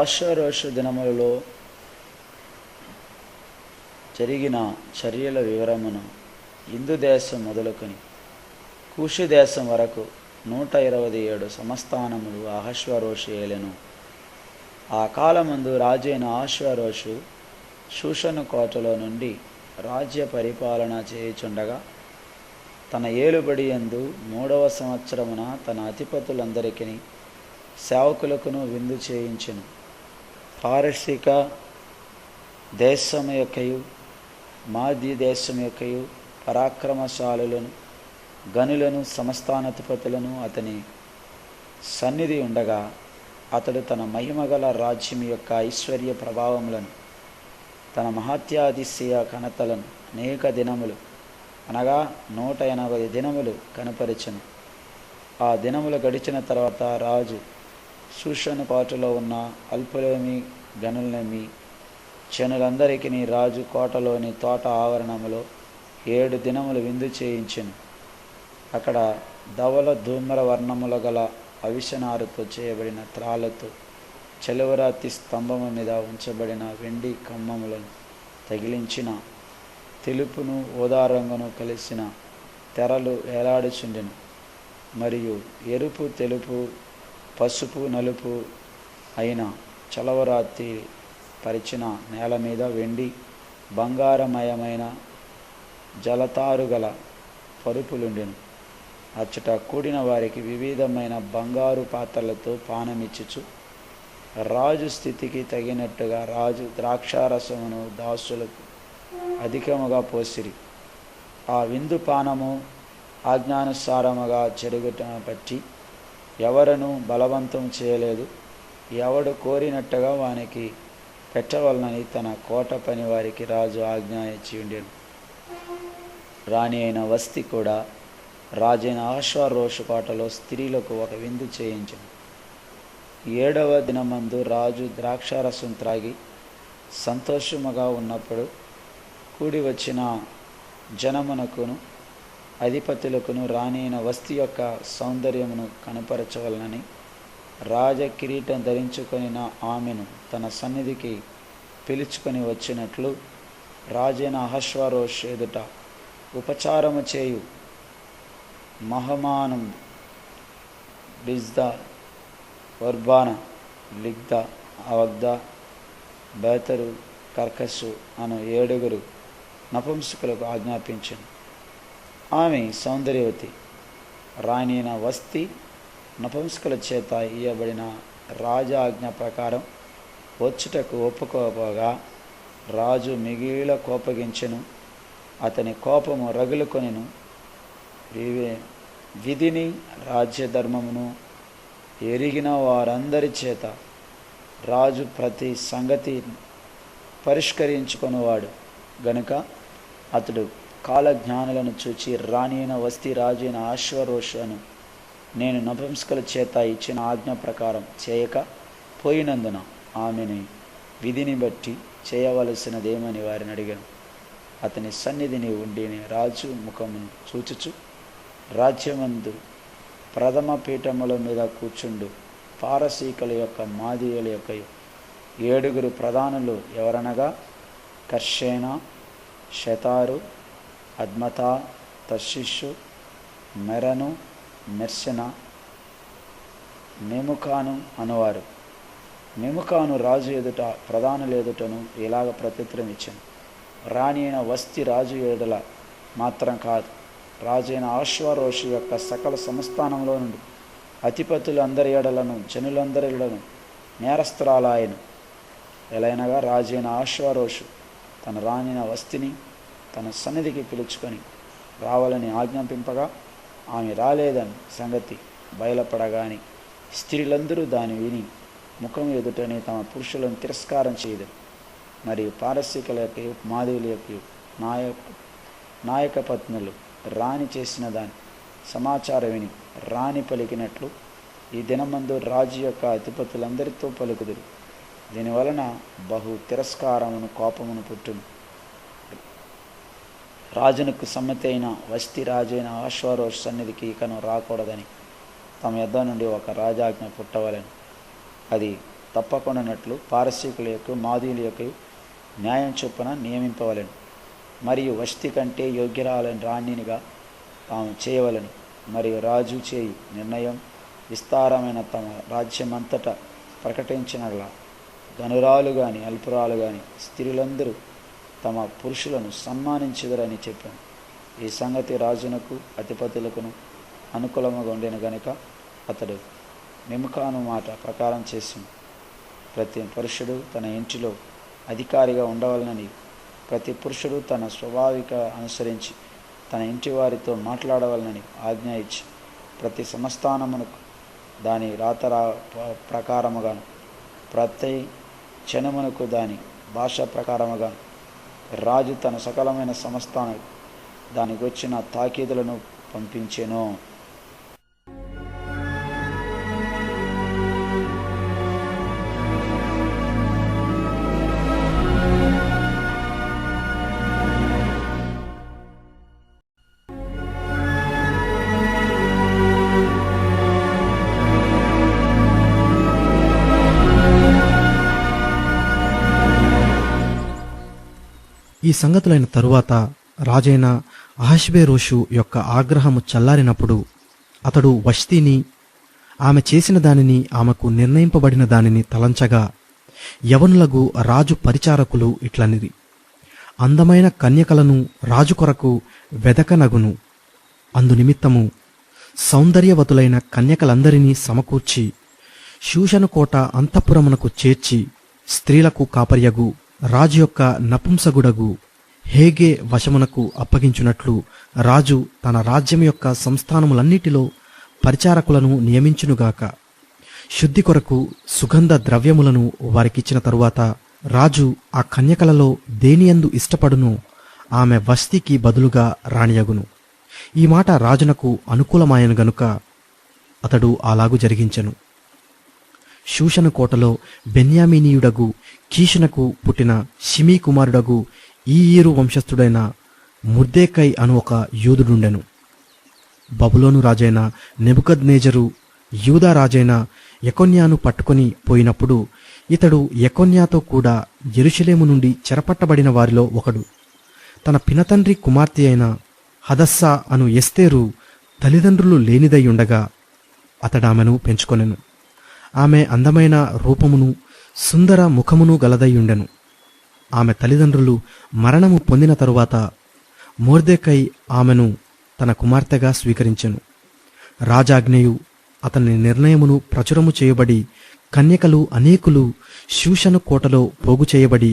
ఆషారోషు దినములలో జరిగిన చర్యల వివరమును ఇందు దేశం మొదలుకొని కూషు దేశం వరకు 127 సంస్థానములు అహష్వేరోషు ఏలెను. ఆ కాలమందు రాజైన అహష్వేరోషు షూషను కోటలో నుండి రాజ్య పరిపాలన చేయుచుండగా తన ఏలుబడి యందు 3వ సంవత్సరమున తన అధిపతులందరికీ సేవకులకును విందు చేయించెను. పారసీక దేశము యొక్కయు మాద్య దేశము యొక్కయు పరాక్రమశాలులను గనులను సంస్థానాధిపతులను అతని సన్నిధి ఉండగా అతడు తన మహిమగల రాజ్యం యొక్క ఐశ్వర్య ప్రభావములను తన మహత్యాతిశయ ఘనతలను అనేక దినములు అనగా 180 దినములు కనపరిచెను. ఆ దినములు గడిచిన తర్వాత రాజు షూషను కోటలో ఉన్న అల్పులేమి గనులనేమి జనులందరికీ రాజు కోటలోని తోట ఆవరణములో 7 దినములు విందు చేయించెను. అక్కడ ధవల ధూమ్ర వర్ణముల గల అవిసనారుతో చేయబడిన త్రాళ్ళతో చెలువరాతి స్తంభము మీద ఉంచబడిన వెండి కమ్మములను తగిలించిన తెలుపును ఊదా రంగును కలిసిన తెరలు వేలాడుచుండెను. మరియు ఎరుపు, తెలుపు, పసుపు, నలుపు అయిన చలవరాతి పరిచిన నేల మీద వెండి బంగారమయమైన జలతారుగల పరుపులుండెను. అచ్చట కూడిన వారికి వివిధమైన బంగారు పాత్రలతో పానమిచ్చుచు రాజు స్థితికి తగినట్టుగా రాజు ద్రాక్షారసమును దాసులకు అధికముగా పోసిరి. ఆ విందు పానము ఆజ్ఞానుసారముగా జరుగుటను బట్టి ఎవరను బలవంతం చేయలేదు. ఎవడు కోరినట్టుగా వానికి పెట్టవలనని తన కోట పని వారికి రాజు ఆజ్ఞ ఇచ్చి ఉండెను. రాణి అయిన వస్తి కూడా రాజైన అహష్వేరోషు కోటలో స్త్రీలకు ఒక విందు చేయించెను. 7వ దినమందు రాజు ద్రాక్షారసం త్రాగి సంతోషముగా ఉన్నప్పుడు కూడి వచ్చిన జనమునకును అధిపతులకును రాణి అయిన వస్తి యొక్క సౌందర్యమును కనపరచవలనని రాజ కిరీటం ధరించుకొనిన ఆమెను తన సన్నిధికి పిలుచుకొని వచ్చినట్లు రాజైన అహష్వేరోషు ఎదుట ఉపచారము చేయు మహమానం, బిజ్దా, వర్బాన, లిగ్దా, అవగ్ద, బేతరు, కర్కసు అను 7 నపుంసకులకు ఆజ్ఞాపించెను. ఆమె సౌందర్యవతి. రాణి అయిన వస్తి నపుంసకుల చేత ఇయ్యబడిన రాజాజ్ఞ ప్రకారం వచ్చుటకు ఒప్పుకోపోగా రాజు మిగిలిన కోపగించెను. అతని కోపము రగులుకొనెను. విధిని రాజ్యధర్మమును ఎరిగిన వారందరి చేత రాజు ప్రతి సంగతి పరిష్కరించుకొనివాడు గనుక అతడు కాలజ్ఞానులను చూచి రాణి అయిన వస్తి రాజు అయిన అహష్వేరోషును నేను నపుంసకుల చేత ఇచ్చిన ఆజ్ఞ ప్రకారం చేయక పోయినందున ఆమెని విధిని బట్టి చేయవలసినదేమని వారిని అడిగాను. అతని సన్నిధిని ఉండి రాజు ముఖమును చూచుచు రాజ్యమందు ప్రథమ పీఠముల మీద కూర్చుండు పారసీకుల యొక్క మాదీయుల యొక్క 7 ప్రధానులు ఎవరనగా కర్షేన, షతారు, అద్మతా, తర్షిషు, మెరను, మెర్సెన, మెముకాను అనువారు. మెముకాను రాజు ఎదుట ప్రధానుల ఎదుటను ఇలాగ ప్రత్యుత్తరం ఇచ్చాను. రాణి అయిన వస్తి రాజు ఎదుట మాత్రం కాదు, రాజైన అహష్వేరోషు యొక్క సకల సంస్థానంలో నుండి అధిపతులందరి ఎడలను జనులందరి ఎడలను నేరస్తురాలాయను. ఎలైనగా రాజైన అహష్వేరోషు తన రాణి అయిన వస్తిని తన సన్నిధికి పిలుచుకొని రావాలని ఆజ్ఞాపింపగా ఆమె రాలేదని సంగతి బయలుపడగాని స్త్రీలందరూ దాన్ని విని ముఖం ఎదుటని తమ పురుషులను తిరస్కారం చేయదు. మరియు పారసీకుల యొక్క మాధవుల యొక్క నాయక పత్నులు రాణి చేసిన దాని సమాచారం విని రాణి పలికినట్లు ఈ దినమందు రాజు యొక్క అధిపతులందరితో పలుకుదురు. దీనివలన బహు తిరస్కారమును కోపమును పుట్టును. రాజునకు సమ్మతి అయిన వస్తి రాజైన అహష్వేరోషు సన్నిధికి ఇకను రాకూడదని తమ యొద్ద నుండి ఒక రాజాజ్ఞ పుట్టవలెను. అది తప్పకుండానట్లు పారసీకులకు మాదీయులకు న్యాయం చొప్పున నియమింపవలెను. మరియు వష్టి కంటే యోగ్యరాలని రాణినిగా తాము చేయవలను. మరియు రాజు చేయు నిర్ణయం విస్తారమైన తమ రాజ్యమంతటా ప్రకటించినలా గనురాలు గాని అల్పురాలు గాని స్త్రీలందరూ తమ పురుషులను సన్మానించుదరని చెప్పాను. ఈ సంగతి రాజునకు అధిపతులకును అనుకూలముగా ఉండేను గనుక అతడు మెముకాను మాట ప్రకారం చేసింది. ప్రతి పురుషుడు తన ఇంటిలో అధికారిగా ఉండవలనని, ప్రతి పురుషుడు తన స్వాభావిక అనుసరించి తన ఇంటి వారితో మాట్లాడవలనని ఆజ్ఞ ఇచ్చి, ప్రతి సంస్థానమునకు దాని రాత ప్రకారముగాను ప్రతి జనమునకు దాని భాష ప్రకారముగాను రాజు తన సకలమైన సంస్థానం దానికి వచ్చిన తాకీదులను పంపించెను. ఈ సంగతులైన తరువాత రాజైన అహష్వేరోషు యొక్క ఆగ్రహము చల్లారినప్పుడు అతడు వష్తిని, ఆమె చేసిన దానిని, ఆమెకు నిర్ణయింపబడిన దానిని తలంచగా, యవనులగు రాజు పరిచారకులు ఇట్లనిరి: అందమైన కన్యకలను రాజు కొరకు వెదకనగును. అందునిమిత్తము సౌందర్యవతులైన కన్యకలందరినీ సమకూర్చి షూషను కోట అంతఃపురమునకు చేర్చి, స్త్రీలకు కాపర్యగు రాజు యొక్క నపుంసకుడగు హేగే వశమునకు అప్పగించునట్లు రాజు తన రాజ్యం యొక్క సంస్థానములన్నిటిలో పరిచారకులను నియమించునుగాక. శుద్ధి కొరకు సుగంధ ద్రవ్యములను వారికిచ్చిన తరువాత రాజు ఆ కన్యకలలో దేనియందు ఇష్టపడునో ఆమె వష్తికి బదులుగా రాణియగును. ఈ మాట రాజునకు అనుకూలమాయను గనుక అతడు అలాగు జరిగించెను. షూషను కోటలో బెన్యామీనీయుడగు కీషునకు పుట్టిన షిమీ కుమారుడగు ఈరు వంశస్థుడైన ముర్దెకై అను ఒక యూదుడుండెను. బబులోను రాజైన నెబుకద్నేజరు యూదా రాజైన యెకొన్యాను పట్టుకొని పోయినప్పుడు ఇతడు యెకొన్యాతో కూడా యెరూషలేము నుండి చెరపట్టబడిన వారిలో ఒకడు. తన పినతండ్రి కుమార్తె అయిన హదస్సా అను ఎస్తేరు తల్లిదండ్రులు లేనిదై ఉండగా అతడామెను పెంచుకొనెను. ఆమె అందమైన రూపమును సుందర ముఖమును గలదయ్యుండెను. ఆమె తల్లిదండ్రులు మరణము పొందిన తరువాత మొర్దెకై ఆమెను తన కుమార్తెగా స్వీకరించెను. రాజాజ్ఞయు అతని నిర్ణయమును ప్రచురము చేయబడి కన్యకలు అనేకులు షూషను కోటలో పోగు చేయబడి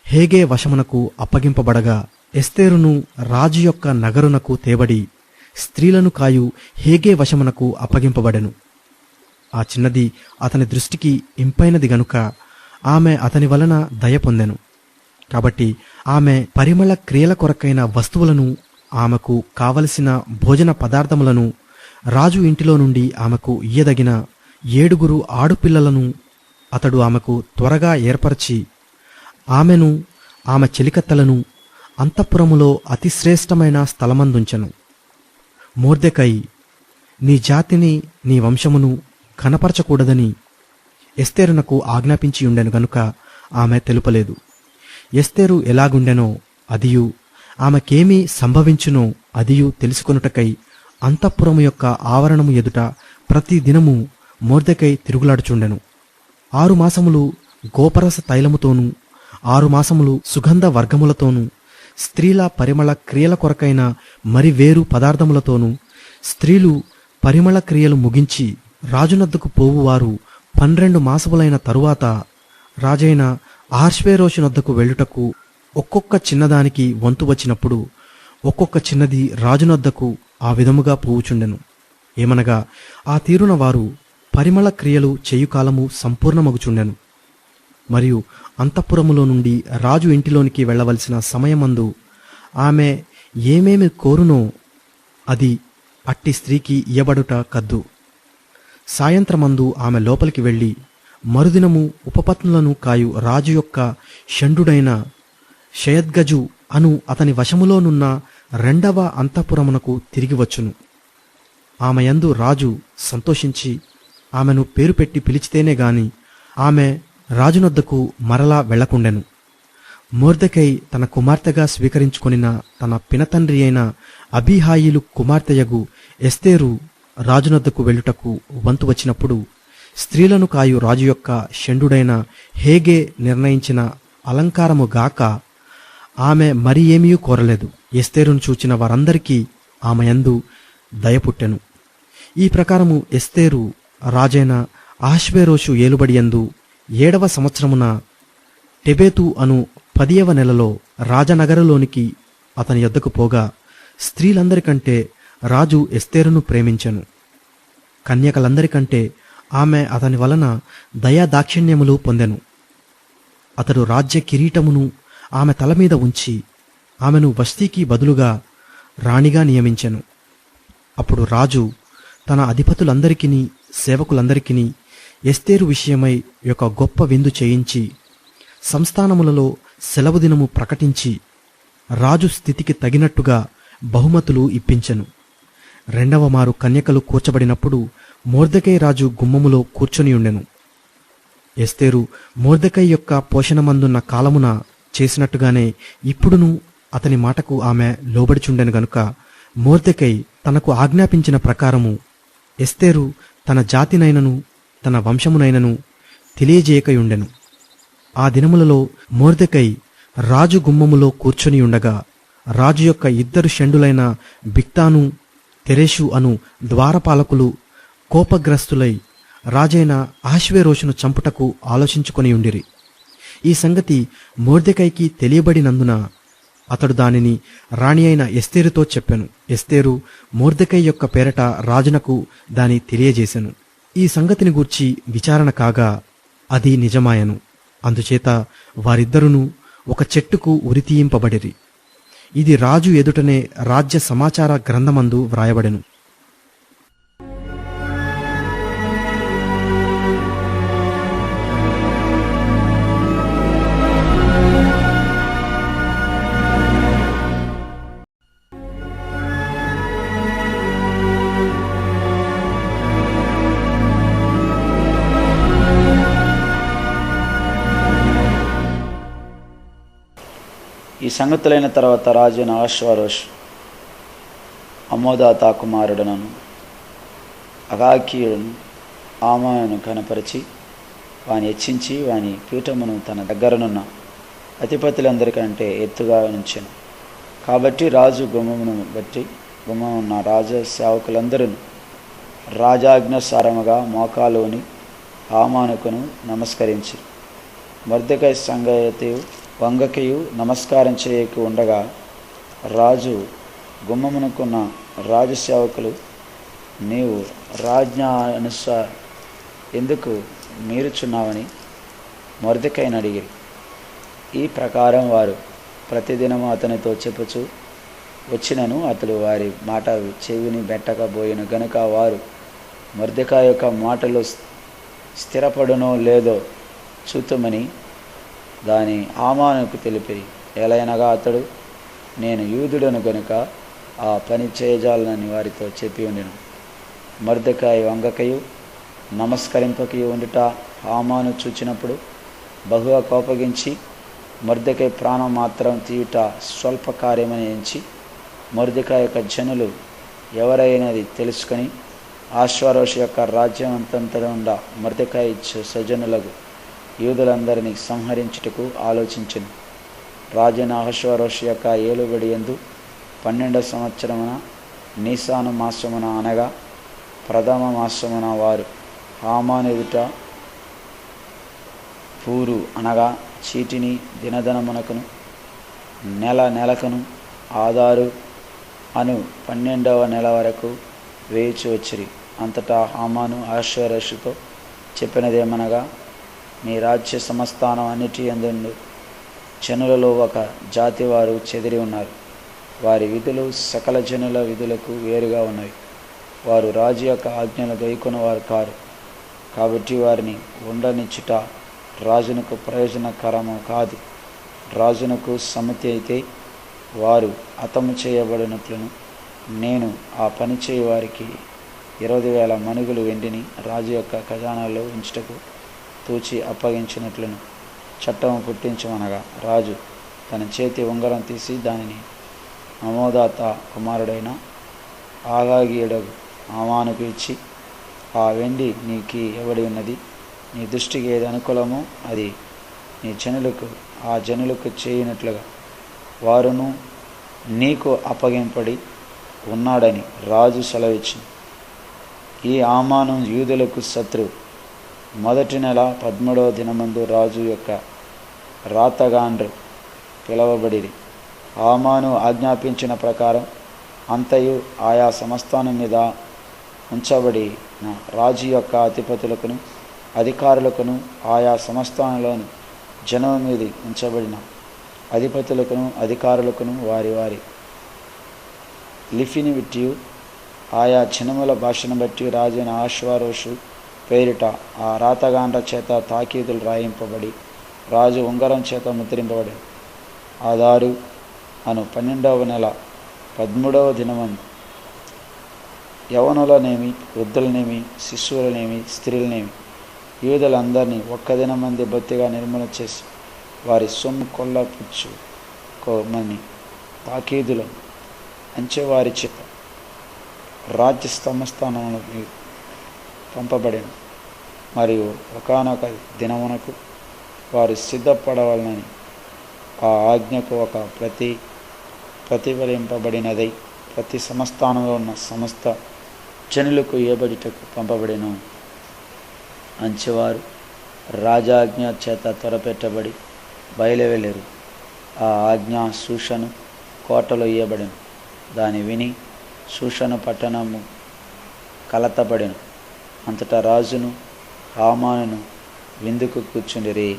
హేగే వశమునకు అప్పగింపబడగా, ఎస్తేరును రాజు యొక్క నగరునకు తేబడి స్త్రీలను కాయు హేగే వశమునకు అప్పగింపబడెను. ఆ చిన్నది అతని దృష్టికి ఇంపైనది గనుక ఆమె అతని వలన దయ పొందెను. కాబట్టి ఆమె పరిమళ క్రియల కొరకైన వస్తువులను, ఆమెకు కావలసిన భోజన పదార్థములను రాజు ఇంటిలో నుండి ఆమెకు ఇయ్యదగిన 7 ఆడుపిల్లలను అతడు ఆమెకు త్వరగా ఏర్పరచి ఆమెను, ఆమె చెలికత్తెలను అంతఃపురములో అతిశ్రేష్టమైన స్థలమందుంచెను. మొర్దెకై నీ జాతిని, నీ వంశమును కనపరచకూడదని ఎస్తేరునకు ఆజ్ఞాపించియుండెను గనుక ఆమె తెలుపలేదు. ఎస్తేరు ఎలాగుండెనో అదియు, ఆమెకేమీ సంభవించునో అదియు తెలుసుకొనుటకై అంతఃపురము యొక్క ఆవరణము ఎదుట ప్రతి దినము మొర్దెకై తిరుగులాడుచుండెను. 6 మాసములు గోపరస తైలముతోనూ 6 మాసములు సుగంధ వర్గములతోనూ స్త్రీల పరిమళ క్రియల కొరకైన మరి వేరు పదార్థములతోనూ స్త్రీలు పరిమళ క్రియలు ముగించి రాజునద్దకు పోవువారు 12 మాసములైన తరువాత రాజైన అహష్వేరోషునద్దకు వెళ్ళుటకు ఒక్కొక్క చిన్నదానికి వంతు వచ్చినప్పుడు ఒక్కొక్క చిన్నది రాజునద్దకు ఆ విధముగా పోవుచుండెను. ఏమనగా ఆ తీరున వారు పరిమళ క్రియలు చేయుకాలము సంపూర్ణమగుచుండెను. మరియు అంతఃపురములో నుండి రాజు ఇంటిలోనికి వెళ్ళవలసిన సమయమందు ఆమె ఏమేమి కోరునో అది అట్టి స్త్రీకి ఇయ్యబడుట కద్దు. సాయంత్రమందు ఆమె లోపలికి వెళ్ళి మరుదినము ఉపపత్నులను కాయు రాజు యొక్క షండుడైన షయద్గజు అను అతని వశములోనున్న 2వ అంతఃపురమునకు తిరిగి వచ్చును. ఆమె యందు రాజు సంతోషించి ఆమెను పేరు పెట్టి పిలిచితేనే గాని ఆమె రాజునొద్దకు మరలా వెళ్లకుండెను. మొర్దెకై తన కుమార్తెగా స్వీకరించుకొనిన తన పినతండ్రి అయిన అబీహాయిలు కుమార్తెయగు ఎస్తేరు రాజునొద్దకు వెళ్ళుటకు వంతు వచ్చినప్పుడు స్త్రీలను కాయు రాజు యొక్క షండుడైన హేగే నిర్ణయించిన అలంకారము గాక ఆమె మరి ఏమీ కోరలేదు. ఎస్తేరును చూచిన వారందరికీ ఆమె యందు దయపుట్టెను. ఈ ప్రకారము ఎస్తేరు రాజైన అహష్వేరోషు ఏలుబడియందు 7వ సంవత్సరమున టెబేతు అను 10వ నెలలో రాజనగరులోనికి అతని యొద్దకు పోగా స్త్రీలందరికంటే రాజు ఎస్తేరును ప్రేమించెను. కన్యకలందరికంటే ఆమె అతని వలన దయాదాక్షిణ్యములు పొందెను. అతడు రాజ్య కిరీటమును ఆమె తల మీద ఉంచి ఆమెను వస్తీకి బదులుగా రాణిగా నియమించెను. అప్పుడు రాజు తన అధిపతులందరికిని సేవకులందరికిని ఎస్తేరు విషయమై ఒక గొప్ప విందు చేయించి సంస్థానములలో సెలవు దినము ప్రకటించి రాజు స్థితికి తగినట్టుగా బహుమతులు ఇప్పించెను. 2వ మారు కన్యకలు కూర్చబడినప్పుడు మొర్దెకై రాజు గుమ్మములో కూర్చొనియుండెను. ఎస్తేరు మొర్దెకై యొక్క పోషణమందున్న కాలమున చేసినట్టుగానే ఇప్పుడును అతని మాటకు ఆమె లోబడిచుండెను గనుక మొర్దెకై తనకు ఆజ్ఞాపించిన ప్రకారము ఎస్తేరు తన జాతినైనను తన వంశమునైనను తెలియజేయకయుండెను. ఆ దినములలో మొర్దెకై రాజు గుమ్మములో కూర్చొనియుండగా రాజు యొక్క 2 షండులైన బిక్తాను తెరేషు అను ద్వారపాలకులు కోపగ్రస్తులై రాజైన అహష్వేరోషును చంపుటకు ఆలోచించుకొనియుండిరి. ఈ సంగతి మొర్దెకైకి తెలియబడినందున అతడు దానిని రాణి అయిన ఎస్తేరుతో చెప్పెను. ఎస్తేరు మొర్దెకై యొక్క పేరట రాజునకు దాని తెలియజేసెను. ఈ సంగతిని గూర్చి విచారణ కాగా అది నిజమాయను. అందుచేత వారిద్దరును ఒక చెట్టుకు ఉరితీయింపబడిరి. ఇది రాజు ఎదుటనే రాజ్య సమాచార గ్రంథమందు వ్రాయబడెను. ఈ సంగతులైన తర్వాత రాజైన అహష్వేరోష్ అమ్మోదాతా కుమారుడనను అగాకీయుడును ఆమాను కనపరిచి వాని హెచ్చించి వాని పీఠమును తన దగ్గరనున్న అధిపతులందరికంటే ఎత్తుగా ఉంచెను. కాబట్టి రాజు గుమ్మమున్న రాజ సేవకులందరూ రాజాజ్ఞసారముగా మోకాలుని హామానుకును నమస్కరించి మొర్దెకై సంగతియు వంగకియు నమస్కారం చేయకు ఉండగా రాజు గుమ్మమునుకున్న రాజసేవకులు నీవు రాజ్ఞ అనుసార ఎందుకు మీరుచున్నావని మొర్దెకైని అడిగిరి. ఈ ప్రకారం వారు ప్రతిదినము అతనితో చెప్పుచు వచ్చినను అతడు వారి మాట చెవిని బెట్టకపోయిన గనుక వారు మొర్దెకై యొక్క మాటలు స్థిరపడునో లేదో చూతుమని దాని హామానుకు తెలిపిరి. ఎలయనగా అతడు నేను యూదుడను గనుక ఆ పని చేయజాలనని వారితో చెప్పి ఉండెను. మొర్దెకై వంగకయు నమస్కరింపకయు ఉండుట హామాను చూచినప్పుడు బహుగా కోపగించి మొర్దెకై ప్రాణం మాత్రం తీయుట స్వల్ప కార్యమని ఎంచి మొర్దెకై యొక్క జనులు ఎవరైనది తెలుసుకొని అహష్వేరోషు యొక్క రాజ్యం అంతంతటా మొర్దెకై స్వజనులకు యూదులందరినీ సంహరించుటకు ఆలోచించెను. రాజైన అహష్వేరోషు యొక్క ఏలుబడి యందు 12వ సంవత్సరమున నీసాను మాసమున అనగా ప్రథమ మాసమున వారు హామాను ఎదుట పూరు అనగా చీటిని దినదనమునకును నెలకును ఆధారు అను 12వ నెల వరకు వేయిచి వచ్చిరి. అంతటా హామాను అహష్వేరోషుతో చెప్పినదేమనగా నీ రాజ్య సంస్థానం అన్నిటి యందు జనులలో ఒక జాతి వారు చెదిరి ఉన్నారు. వారి విధులు సకల జనుల విధులకు వేరుగా ఉన్నవి. వారు రాజు యొక్క ఆజ్ఞలు గైకొనవారు కారు. కాబట్టి వారిని ఉండనిచ్చుట రాజునకు ప్రయోజనకరము కాదు. రాజునకు సమ్మతి అయితే వారు హతము చేయబడినట్లును నేను ఆ పని చేయ వారికి 20,000 మణుగులు వెండిని రాజు యొక్క ఖజానాలో ఉంచుటకు తూచి అప్పగించినట్లును చట్టము పుట్టించమనగా రాజు తన చేతి ఉంగరం తీసి దానిని అమోదాత కుమారుడైన ఆగాగీయుడగు హామానుకు ఇచ్చి, ఆ వెండి నీకు ఇవ్వబడి ఉన్నది, నీ దృష్టికి ఏది అనుకూలమో అది నీ జనులకు ఆ జనులకు చేయనట్లుగా వారును నీకు అప్పగింపడి ఉన్నాడని రాజు సెలవిచ్చింది. ఈ హామాను యూదులకు శత్రువు. మొదటి నెల 13వ దినమందు రాజు యొక్క రాతగాండ్రు పిలవబడిరి. హామాను ఆజ్ఞాపించిన ప్రకారం అంతయు ఆయా సంస్థానం మీద ఉంచబడిన రాజు యొక్క అధిపతులకును అధికారులకును ఆయా సంస్థానంలోని జనం మీద ఉంచబడిన అధిపతులకును అధికారులకును వారి వారి లిపిని బట్టి ఆయా జనముల భాషను బట్టి రాజైన ఆశ్వారోషు పేరిట ఆ రాతగాండ్ర చేత తాకీదులు రాయింపబడి రాజు ఉంగరం చేత ముద్రింపబడి ఆదారు అను 12వ నెల 13వ దినమందు యవనులనేమి వృద్ధులనేమి శిశువులనేమి స్త్రీలనేమి యూదులందరినీ ఒక్క దినమంది బొత్తిగా నిర్మూలన చేసి వారి సొమ్ము కొల్లపుచ్చుకోమని తాకీదులను అంచెవారి చేత రాజ్య సంస్థానములకు పంపబడిన మరియు ఒకానొక దినమునకు వారు సిద్ధపడవలనని ఆ ఆజ్ఞకు ఒక ప్రతిఫలింపబడినదై ప్రతి సంస్థానంలో ఉన్న సమస్త జనులకు ఇయ్యబడిటకు పంపబడిన అంచెవారు రాజాజ్ఞ చేత త్వరపెట్టబడి బయలువెళ్ళారు. ఆ ఆజ్ఞ షూషను కోటలో ఇయ్యబడిన. దాని విని షూషను పట్టణము కలతబడిన. అంతటా రాజును హామానును విందుకు కూర్చుండిరి.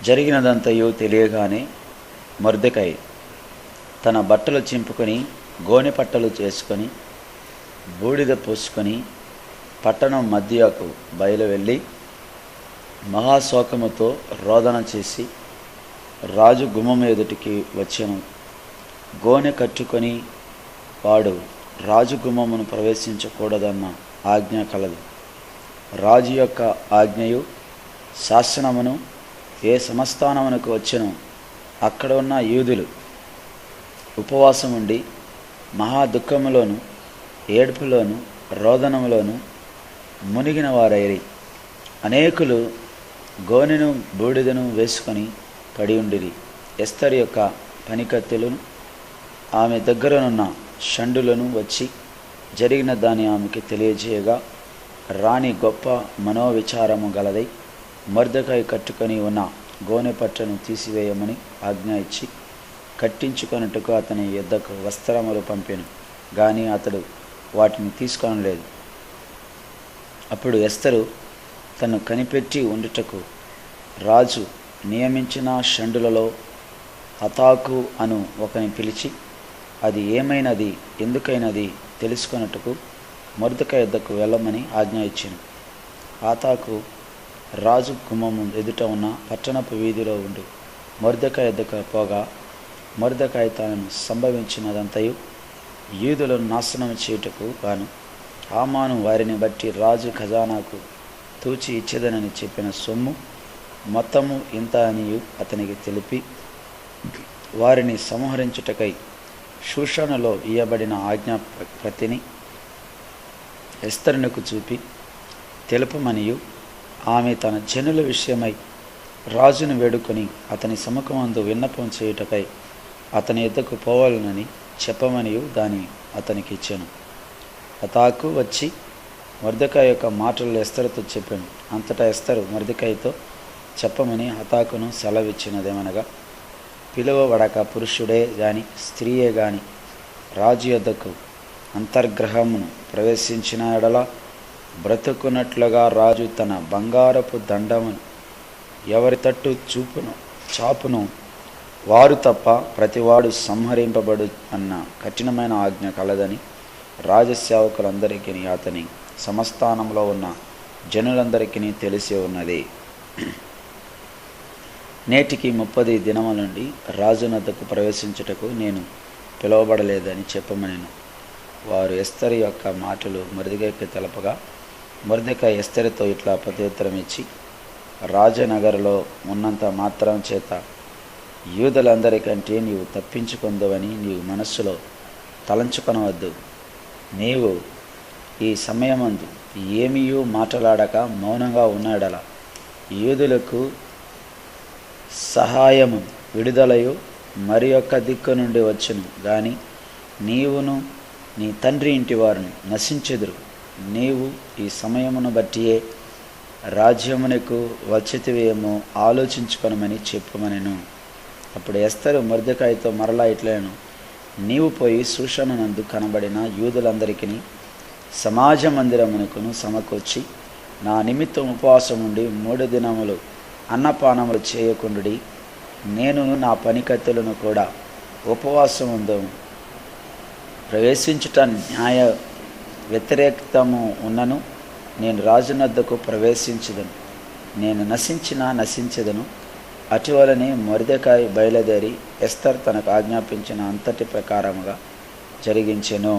జరిగినదంతయు తెలియగానే మొర్దెకై తన బట్టలు చింపుకొని గోనె పట్టలు చేసుకొని బూడిద పోసుకొని పట్టణం మధ్యకు బయలువెళ్ళి మహాశోకముతో రోదన చేసి రాజు గుమ్మం ఎదుటికి వచ్చెను. గోనె కట్టుకొని వాడు రాజు గుమ్మమును ప్రవేశించకూడదన్న ఆజ్ఞ కలదు. రాజు యొక్క ఆజ్ఞయు శాసనమును ఏ సంస్థానమునకు వచ్చెనో అక్కడ ఉన్న యూదులు ఉపవాసం ఉండి మహా దుఃఖములోను ఏడుపులోను రోదనములోను మునిగిన వారైరి. అనేకులు గోనెను బూడిదను వేసుకొని పడి ఉండిరి. ఎస్తరు యొక్క పనికత్తెలను ఆమె దగ్గరనున్న షండులను వచ్చి జరిగిన దాన్ని ఆమెకి తెలియజేయగా రాణి గొప్ప మనోవిచారము గలదై మొర్దెకై కట్టుకొని ఉన్న గోనె పట్టను తీసివేయమని ఆజ్ఞ ఇచ్చి కట్టించుకొనుటకు అతని యొద్దకు వస్త్రములు పంపెను. కానీ అతడు వాటిని తీసుకొనలేదు. అప్పుడు ఎస్తరు తను కనిపెట్టి ఉండుటకు రాజు నియమించిన షండులలో హతాకు అను ఒకని పిలిచి అది ఏమైనది ఎందుకైనది తెలుసుకొనుటకు మొర్దెకై యొద్దకు వెళ్ళమని ఆజ్ఞ ఇచ్చెను. హతాకు రాజు గుమ్మము ఎదుట ఉన్న పట్టణపు వీధిలో ఉండి మొర్దెకై యొద్దకు పోగా మొర్దెకై తాను సంభవించినదంతయు యూదులను నాశనం చేయుటకు గాను హామాను వారిని బట్టి రాజు ఖజానాకు తూచి ఇచ్చేదనని చెప్పిన సొమ్ము మొత్తము ఇంత అనియు అతనికి తెలిపి వారిని సంహరించుటకై షూషనులో ఇయ్యబడిన ఆజ్ఞా ప్రతిని ఎస్తరునకు చూపి తెలుపమనియు ఆమె తన జనుల విషయమై రాజును వేడుకొని అతని సముఖమందు విన్నపం చేయుటకై అతని యొద్దకు పోవాలనని చెప్పమనియు దాని అతనికి ఇచ్చాను. హతాకు వచ్చి మొర్దెకై యొక్క మాటలు ఎస్తరుతో చెప్పాను. అంతటా ఎస్తరు మొర్దెకైతో చెప్పమని హతాకును సెలవిచ్చినదేమనగా, పిలువబడక పురుషుడే గాని స్త్రీయే గాని రాజు యొద్దకు అంతర్గ్రహమును ప్రవేశించిన ఎడల బ్రతుకున్నట్లుగా రాజు తన బంగారపు దండమును ఎవరి తట్టు చాపును వారు తప్ప ప్రతివాడు సంహరింపబడు అన్న కఠినమైన ఆజ్ఞ కలదని రాజసేవకులందరికీ అతని సంస్థానంలో ఉన్న జనులందరికీ తెలిసి ఉన్నది. నేటికి 30 దినముల నుండి రాజునద్దకు ప్రవేశించుటకు నేను పిలువబడలేదని చెప్పమనెను. వారు ఎస్తరు యొక్క మాటలు మొర్దెకైకి తెలపగా, మొర్దెకై ఎస్తరుతో ఇట్లా ప్రత్యుత్తరం ఇచ్చి, రాజనగరులో ఉన్నంత మాత్రం చేత యూదులందరికంటే నీవు తప్పించుకుందువని నీవు మనస్సులో తలంచుకొనవద్దు. నీవు ఈ సమయమందు ఏమీయూ మాట్లాడక మౌనంగా ఉన్నాడల యూదులకు సహాయము విడుదలయు మరి యొక్క దిక్కు నుండి వచ్చును గాని నీవును నీ తండ్రి ఇంటి వారును నశించెదురు. నీవు ఈ సమయమును బట్టియే రాజ్యమునకు వచ్చితివేమో ఆలోచించుకొనమని చెప్పుమనెను. అప్పుడు ఎస్తరు మొర్దెకైతో మరలా ఇట్లను, నీవు పోయి షూషనునందు కనబడిన యూదులందరికీ సమాజ మందిరమునకును సమకూర్చి నా నిమిత్తం ఉపవాసం ఉండి 3 దినములు అన్నపానములు చేయకుండుడి. నేను నా పనికత్తులను కూడా ఉపవాసం ఉందము. ప్రవేశించుట న్యాయ వ్యతిరేకతము ఉన్నను నేను రాజునద్దకు ప్రవేశించదను. నేను నశించెదను. అటువలనే మొర్దెకై బయలుదేరి ఎస్తర్ తనకు ఆజ్ఞాపించిన అంతటి ప్రకారముగా జరిగించెను.